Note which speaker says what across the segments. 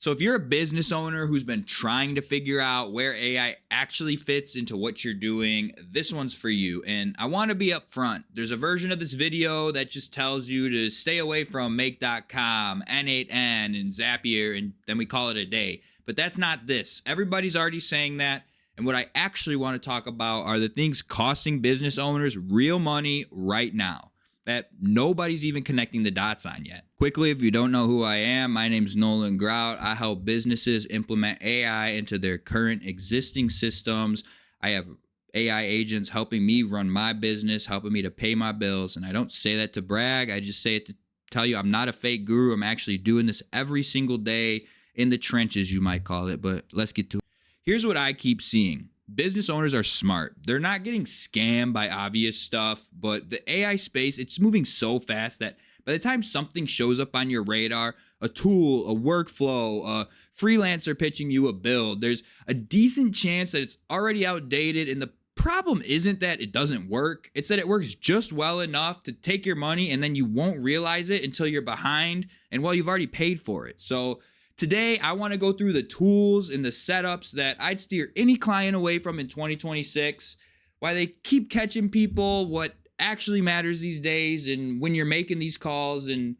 Speaker 1: So if you're a business owner who's been trying to figure out where AI actually fits into what you're doing, this one's for you. And I want to be upfront. There's a version of this video that just tells you to stay away from make.com, N8N, and Zapier, and then we call it a day. But that's not this. Everybody's already saying that. And what I actually want to talk about are the things costing business owners real money right now that nobody's even connecting the dots on yet. Quickly, if you don't know who I am, my name's Nolan Grout. I help businesses implement AI into their current existing systems. I have AI agents helping me run my business, helping me to pay my bills. And I don't say that to brag. I just say it to tell you I'm not a fake guru. I'm actually doing this every single day in the trenches, you might call it. But let's get to it. Here's what I keep seeing. Business owners are smart. They're not getting scammed by obvious stuff, but the AI space, it's moving so fast that by the time something shows up on your radar, a tool, a workflow, a freelancer pitching you a build, there's a decent chance that it's already outdated. And the problem isn't that it doesn't work. It's that it works just well enough to take your money and then you won't realize it until you're behind and well, you've already paid for it. So today, I want to go through the tools and the setups that I'd steer any client away from in 2026, why they keep catching people, what actually matters these days, and when you're making these calls and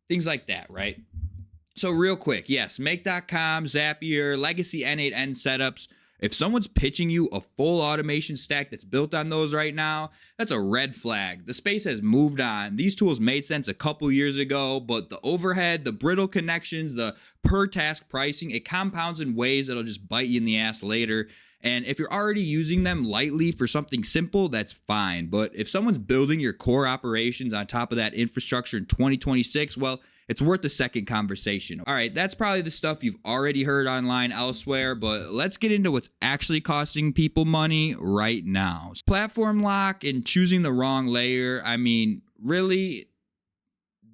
Speaker 1: things like that, right? So real quick, yes, make.com, Zapier, legacy N8N setups. If someone's pitching you a full automation stack that's built on those right now, that's a red flag. The space has moved on. These tools made sense a couple years ago, but the overhead, the brittle connections, the per task pricing, it compounds in ways that'll just bite you in the ass later. And if you're already using them lightly for something simple, that's fine. But if someone's building your core operations on top of that infrastructure in 2026, well, it's worth a second conversation. All right, that's probably the stuff you've already heard online elsewhere, but let's get into what's actually costing people money right now. Platform lock and choosing the wrong layer. I mean, really,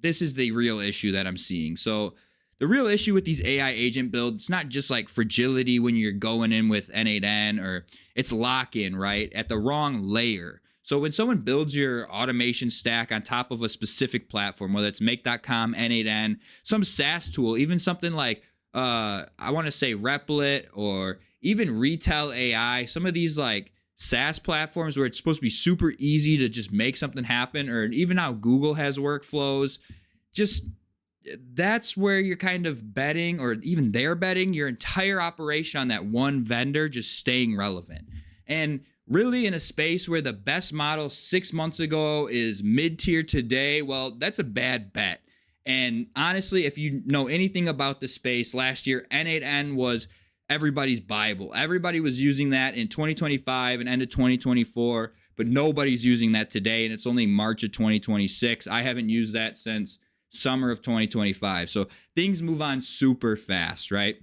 Speaker 1: this is the real issue that I'm seeing. So the real issue with these AI agent builds, it's not just like fragility when you're going in with N8N, or it's lock-in, right, at the wrong layer. So when someone builds your automation stack on top of a specific platform, whether it's make.com, N8N, some SaaS tool, even something like, I want to say Replit, or even Retail AI, some of these like SaaS platforms where it's supposed to be super easy to just make something happen, or even how Google has workflows, just that's where you're kind of betting, or even they're betting your entire operation on that one vendor just staying relevant. And really, in a space where the best model 6 months ago is mid-tier today, well, that's a bad bet. And honestly, if you know anything about the space, last year, N8N was everybody's Bible. Everybody was using that in 2025 and end of 2024, but nobody's using that today, and it's only March of 2026. I haven't used that since summer of 2025. So things move on super fast, right?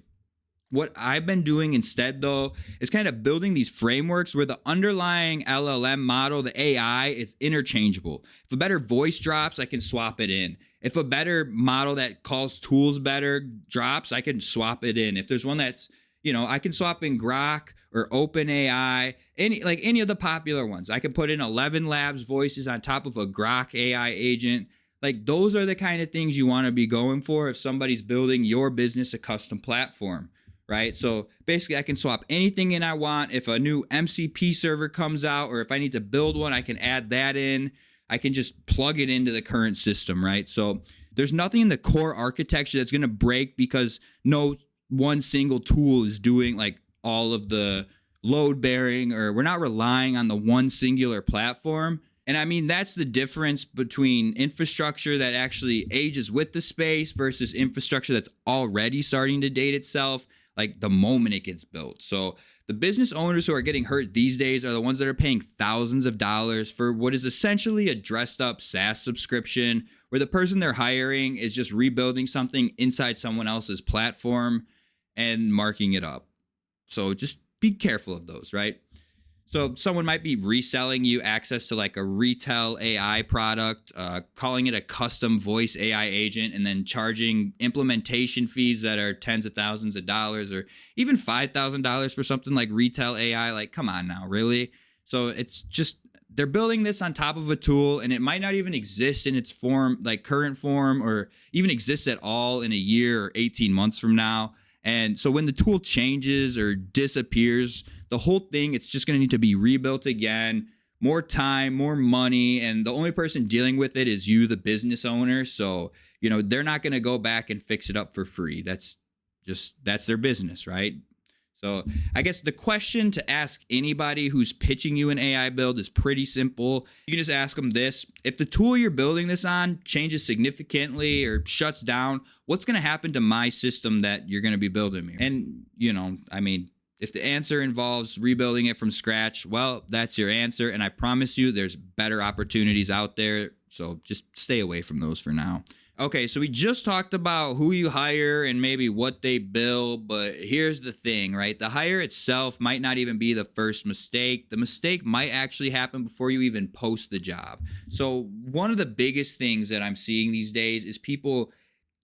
Speaker 1: What I've been doing instead, though, is kind of building these frameworks where the underlying LLM model, the AI, it's interchangeable. If a better voice drops, I can swap it in. If a better model that calls tools better drops, I can swap it in. If there's one that's, I can swap in Grout or OpenAI, any of the popular ones. I can put in 11 Labs voices on top of a Grout AI agent. Like, those are the kind of things you want to be going for if somebody's building your business a custom platform. Right? So basically I can swap anything in I want. If a new MCP server comes out, or if I need to build one, I can add that in. I can just plug it into the current system, right? So there's nothing in the core architecture that's going to break because no one single tool is doing like all of the load bearing, or we're not relying on the one singular platform. And I mean, that's the difference between infrastructure that actually ages with the space versus infrastructure that's already starting to date itself, like the moment it gets built. So the business owners who are getting hurt these days are the ones that are paying thousands of dollars for what is essentially a dressed up SaaS subscription, where the person they're hiring is just rebuilding something inside someone else's platform and marking it up. So just be careful of those, right? So someone might be reselling you access to like a retail AI product, calling it a custom voice AI agent, and then charging implementation fees that are tens of thousands of dollars, or even $5,000 for something like retail AI. Like, come on now, really? So it's just, they're building this on top of a tool, and it might not even exist in its form, like current form, or even exist at all in a year or 18 months from now. And so when the tool changes or disappears, the whole thing, it's just going to need to be rebuilt again, more time, more money. And the only person dealing with it is you, the business owner. So, they're not going to go back and fix it up for free. That's their business, right? So I guess the question to ask anybody who's pitching you an AI build is pretty simple. You can just ask them this: if the tool you're building this on changes significantly or shuts down, what's going to happen to my system that you're going to be building me? And, if the answer involves rebuilding it from scratch, well, that's your answer. And I promise you there's better opportunities out there. So just stay away from those for now. Okay, so we just talked about who you hire and maybe what they bill, but here's the thing, right? The hire itself might not even be the first mistake. The mistake might actually happen before you even post the job. So one of the biggest things that I'm seeing these days is people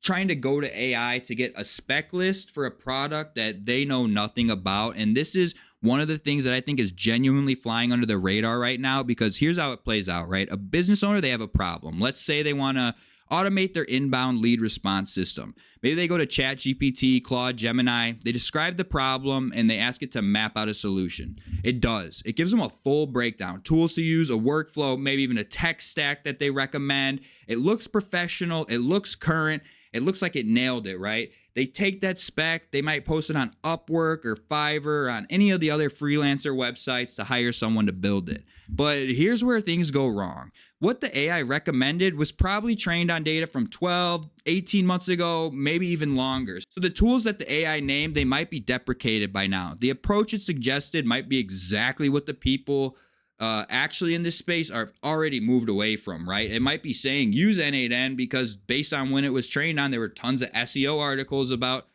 Speaker 1: trying to go to AI to get a spec list for a product that they know nothing about. And this is one of the things that I think is genuinely flying under the radar right now, because here's how it plays out, right? A business owner, they have a problem. Let's say they want to automate their inbound lead response system. Maybe they go to ChatGPT, Claude, Gemini, they describe the problem and they ask it to map out a solution. It does. It gives them a full breakdown, tools to use, a workflow, maybe even a tech stack that they recommend. It looks professional. It looks current. It looks like it nailed it, right? They take that spec, they might post it on Upwork or Fiverr or on any of the other freelancer websites to hire someone to build it. But here's where things go wrong. What the AI recommended was probably trained on data from 12, 18 months ago, maybe even longer. So the tools that the AI named, they might be deprecated by now. The approach it suggested might be exactly what the people actually in this space are already moved away from, right? It might be saying use N8N because based on when it was trained on, there were tons of SEO articles about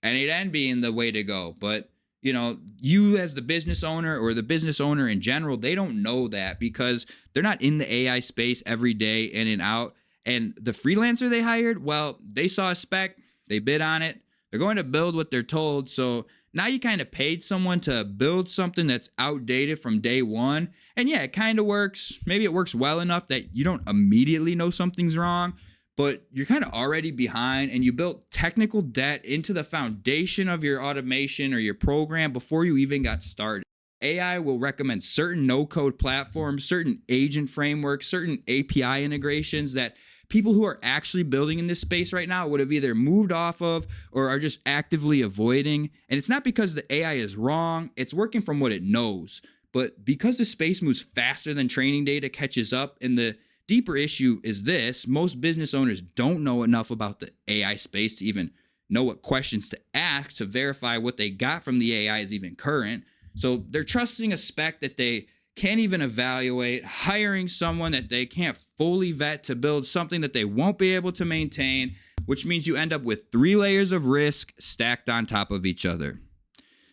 Speaker 1: N8N being the way to go. But you as the business owner or the business owner in general, they don't know that because they're not in the AI space every day in and out. And the freelancer they hired, well, they saw a spec, they bid on it, they're going to build what they're told. So now you kind of paid someone to build something that's outdated from day one. And yeah, it kind of works. Maybe it works well enough that you don't immediately know something's wrong, but you're kind of already behind and you built technical debt into the foundation of your automation or your program before you even got started. AI will recommend certain no-code platforms, certain agent frameworks, certain API integrations that people who are actually building in this space right now would have either moved off of or are just actively avoiding. And it's not because the AI is wrong, it's working from what it knows. But because the space moves faster than training data catches up, and the deeper issue is this: most business owners don't know enough about the AI space to even know what questions to ask to verify what they got from the AI is even current. So they're trusting a spec that they can't even evaluate, hiring someone that they can't fully vet to build something that they won't be able to maintain, which means you end up with 3 layers of risk stacked on top of each other.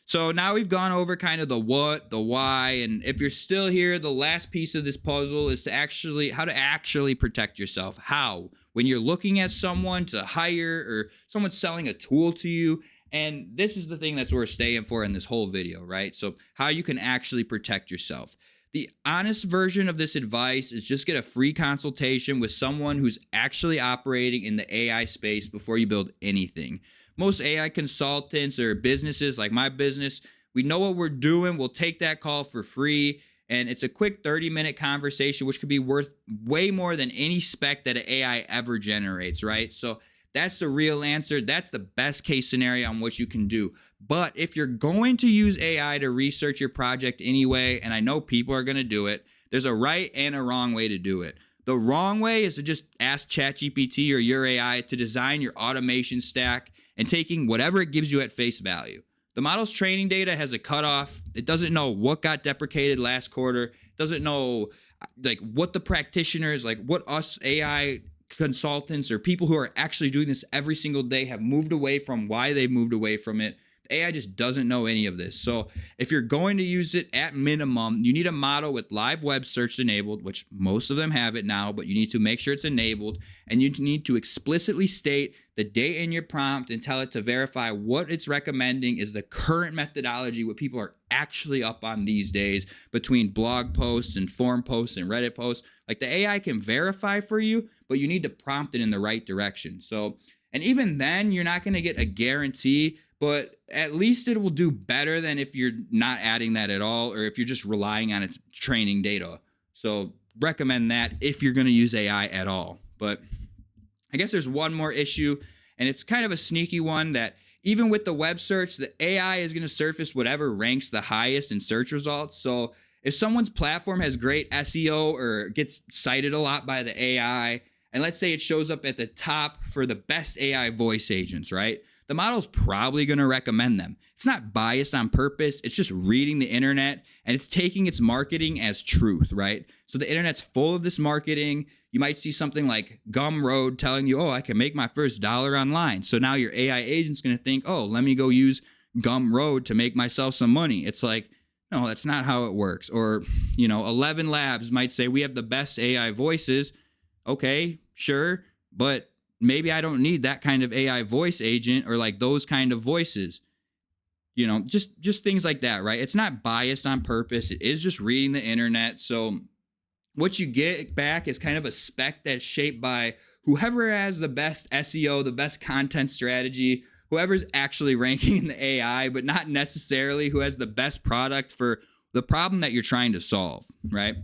Speaker 1: So now we've gone over kind of the what, the why, and if you're still here, the last piece of this puzzle is how to actually protect yourself. How? When you're looking at someone to hire or someone's selling a tool to you. And this is the thing that's worth staying for in this whole video, right? So how you can actually protect yourself. The honest version of this advice is just get a free consultation with someone who's actually operating in the AI space before you build anything. Most AI consultants or businesses like my business, we know what we're doing. We'll take that call for free. And it's a quick 30-minute conversation, which could be worth way more than any spec that an AI ever generates, right? So that's the real answer. That's the best case scenario on what you can do. But if you're going to use AI to research your project anyway, and I know people are going to do it, there's a right and a wrong way to do it. The wrong way is to just ask ChatGPT or your AI to design your automation stack and taking whatever it gives you at face value. The model's training data has a cutoff. It doesn't know what got deprecated last quarter. It doesn't know what the practitioners, what us AI consultants or people who are actually doing this every single day have moved away from, why they've moved away from it. The AI just doesn't know any of this. So if you're going to use it, at minimum, you need a model with live web search enabled, which most of them have it now, but you need to make sure it's enabled. And you need to explicitly state the date in your prompt and tell it to verify what it's recommending is the current methodology, what people are actually up on these days between blog posts and forum posts and Reddit posts. The AI can verify for you, but you need to prompt it in the right direction. So And even then, you're not going to get a guarantee, but at least it will do better than if you're not adding that at all, or if you're just relying on its training data. So recommend that if you're going to use AI at all. But I guess there's one more issue, and it's kind of a sneaky one, that even with the web search, the AI is going to surface whatever ranks the highest in search results. So if someone's platform has great SEO or gets cited a lot by the AI, and let's say it shows up at the top for the best AI voice agents, right? The model's probably going to recommend them. It's not biased on purpose. It's just reading the internet, and it's taking its marketing as truth, right? So the internet's full of this marketing. You might see something like Gumroad telling you, oh, I can make my first $1 online. So now your AI agent's going to think, oh, let me go use Gumroad to make myself some money. It's like, no, that's not how it works. Or, 11 Labs might say we have the best AI voices. Okay, sure, but maybe I don't need that kind of AI voice agent or like those kind of voices. Just things like that, right? It's not biased on purpose. It is just reading the internet. So what you get back is kind of a spec that's shaped by whoever has the best SEO, the best content strategy, whoever's actually ranking in the AI, but not necessarily who has the best product for the problem that you're trying to solve, right?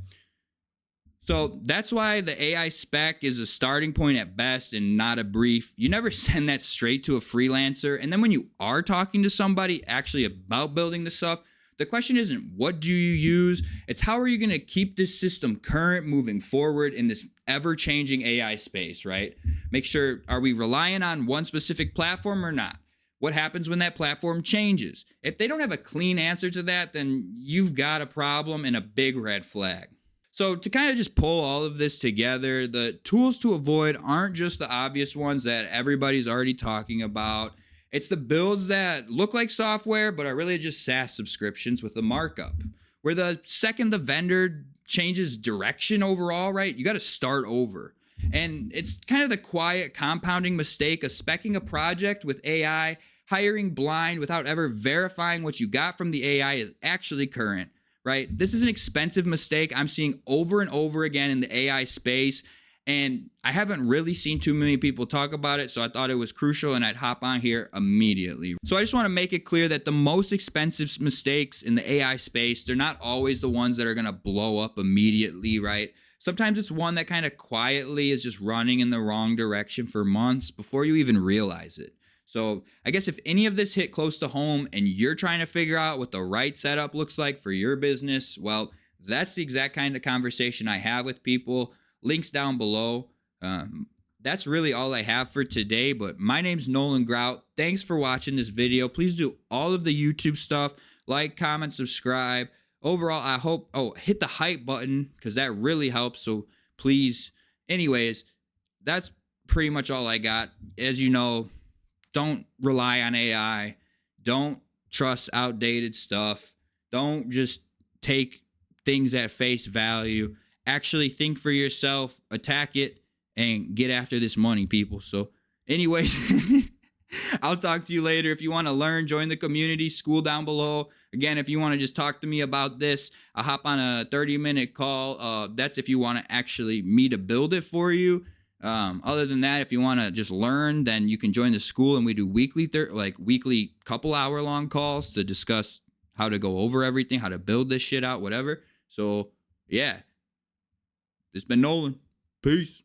Speaker 1: So that's why the AI spec is a starting point at best and not a brief. You never send that straight to a freelancer. And then when you are talking to somebody actually about building the stuff, the question isn't what do you use? It's how are you going to keep this system current moving forward in this ever-changing AI space, right? Make sure, are we relying on one specific platform or not? What happens when that platform changes? If they don't have a clean answer to that, then you've got a problem and a big red flag. So to kind of just pull all of this together, the tools to avoid aren't just the obvious ones that everybody's already talking about. It's the builds that look like software, but are really just SaaS subscriptions with a markup, where the second the vendor changes direction overall, right, you got to start over. And it's kind of the quiet compounding mistake of speccing a project with AI, hiring blind without ever verifying what you got from the AI is actually current. Right? This is an expensive mistake I'm seeing over and over again in the AI space, and I haven't really seen too many people talk about it, so I thought it was crucial and I'd hop on here immediately. So I just want to make it clear that the most expensive mistakes in the AI space, they're not always the ones that are going to blow up immediately, right? Sometimes it's one that kind of quietly is just running in the wrong direction for months before you even realize it. So I guess if any of this hit close to home and you're trying to figure out what the right setup looks like for your business, well, that's the exact kind of conversation I have with people. Links down below. That's really all I have for today, but my name's Nolan Grout. Thanks for watching this video. Please do all of the YouTube stuff. Like, comment, subscribe. Overall, I hope, hit the hype button because that really helps. So please, anyways, that's pretty much all I got. As you know, don't rely on AI. Don't trust outdated stuff. Don't just take things at face value. Actually think for yourself, attack it, and get after this money, people. So anyways, I'll talk to you later. If you want to learn, join the community, school down below. Again, if you want to just talk to me about this, I'll hop on a 30-minute call. That's if you want to actually me to build it for you. Other than that, if you want to just learn, then you can join the school, and we do weekly couple hour long calls to discuss how to go over everything, how to build this shit out, whatever. So yeah, it's been Nolan. Peace.